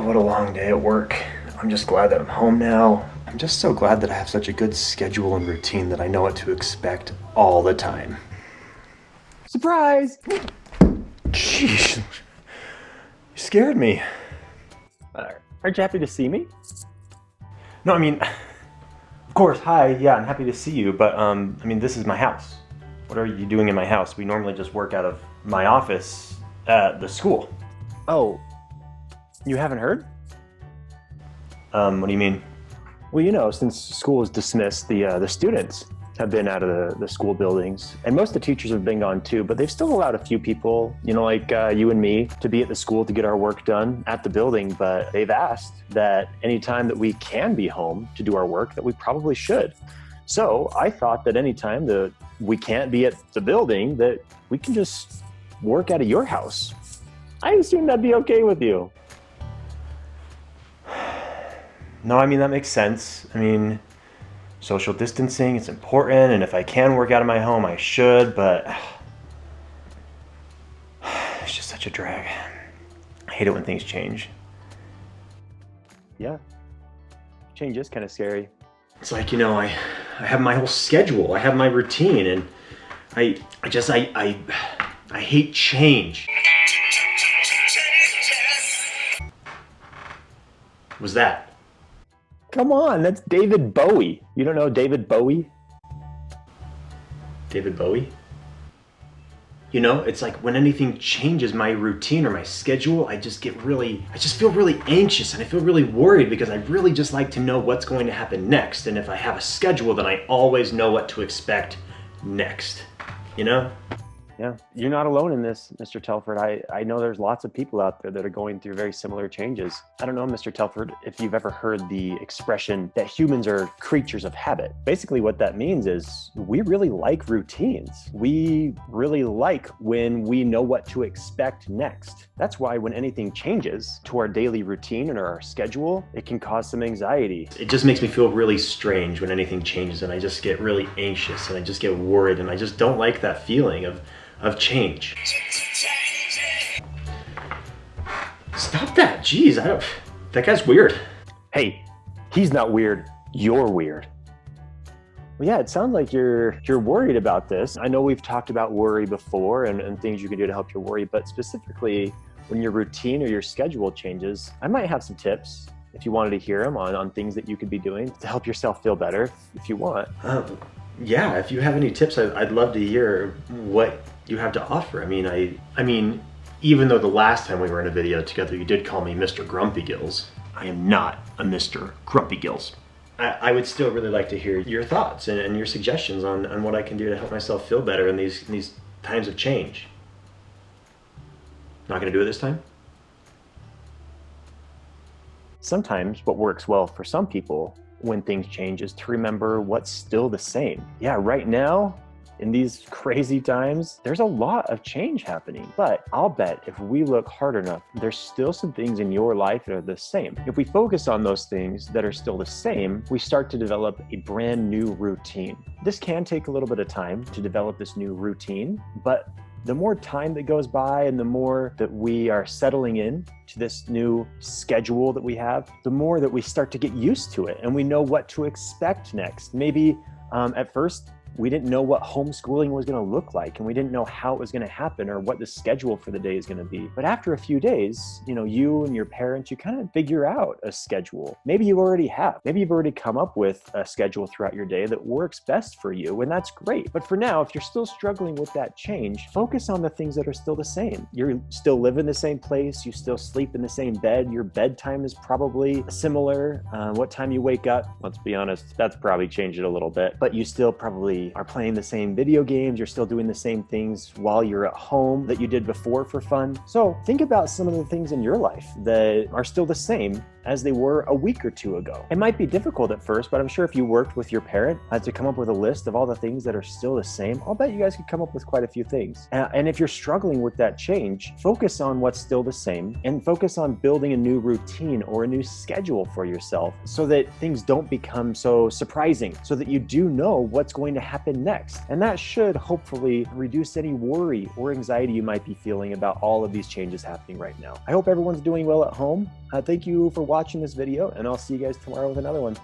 what a long day at work. I'm just glad that I'm home now. I'm just so glad that I have such a good schedule and routine that I know what to expect all the time. Surprise! Jeez. You scared me. Aren't you happy to see me? No, I mean, of course, hi, yeah, I'm happy to see you, but I mean, this is my house. What are you doing in my house? We normally just work out of my office at the school. Oh, you haven't heard? What do you mean? Well, you know, since school is dismissed, the students have been out of the school buildings, and most of the teachers have been gone too, but they've still allowed a few people, you know, like you and me, to be at the school to get our work done at the building, but they've asked that anytime that we can be home to do our work, that we probably should. So I thought that anytime that we can't be at the building, that we can just work out of your house. I assume that'd be okay with you. No, I mean, that makes sense. I mean, social distancing is important, and if I can work out of my home, I should, but it's just such a drag. I hate it when things change. Yeah. Change is kind of scary. It's like, you know, I have my whole schedule, I have my routine, and I hate change. What was that? Come on, that's David Bowie. You don't know David Bowie? David Bowie? You know, it's like when anything changes my routine or my schedule, I just feel really anxious and I feel really worried because I really just like to know what's going to happen next. And if I have a schedule, then I always know what to expect next, you know? Yeah, you're not alone in this, Mr. Telford. I know there's lots of people out there that are going through very similar changes. I don't know, Mr. Telford, if you've ever heard the expression that humans are creatures of habit. Basically what that means is we really like routines. We really like when we know what to expect next. That's why when anything changes to our daily routine and our schedule, it can cause some anxiety. It just makes me feel really strange when anything changes, and I just get really anxious and I just get worried, and I just don't like that feeling of change. Stop that, jeez, that guy's weird. Hey, he's not weird, you're weird. Well, yeah, it sounds like you're worried about this. I know we've talked about worry before and things you can do to help your worry, but specifically when your routine or your schedule changes, I might have some tips if you wanted to hear them on things that you could be doing to help yourself feel better if you want. Yeah, if you have any tips, I'd love to hear what you have to offer. I mean, even though the last time we were in a video together, you did call me Mr. Grumpy Gills, I am not a Mr. Grumpy Gills. I would still really like to hear your thoughts and your suggestions on what I can do to help myself feel better in these times of change. Not gonna do it this time? Sometimes what works well for some people when things change is to remember what's still the same. Yeah, right now, in these crazy times, there's a lot of change happening, but I'll bet if we look hard enough, there's still some things in your life that are the same. If we focus on those things that are still the same, we start to develop a brand new routine. This can take a little bit of time to develop this new routine, but the more time that goes by and the more that we are settling in to this new schedule that we have, the more that we start to get used to it and we know what to expect next. Maybe at first, we didn't know what homeschooling was going to look like, and we didn't know how it was going to happen or what the schedule for the day is going to be. But after a few days, you know, you and your parents, you kind of figure out a schedule. Maybe you already have. Maybe you've already come up with a schedule throughout your day that works best for you, and that's great. But for now, if you're still struggling with that change, focus on the things that are still the same. You still live in the same place. You still sleep in the same bed. Your bedtime is probably similar. What time you wake up, let's be honest, that's probably changed it a little bit. But you still probably are playing the same video games, you're still doing the same things while you're at home that you did before for fun. So think about some of the things in your life that are still the same as they were a week or two ago. It might be difficult at first, but I'm sure if you worked with your parent to come up with a list of all the things that are still the same, I'll bet you guys could come up with quite a few things. And if you're struggling with that change, focus on what's still the same and focus on building a new routine or a new schedule for yourself so that things don't become so surprising, so that you do know what's going to happen happen next. And that should hopefully reduce any worry or anxiety you might be feeling about all of these changes happening right now. I hope everyone's doing well at home. Thank you for watching this video, and I'll see you guys tomorrow with another one.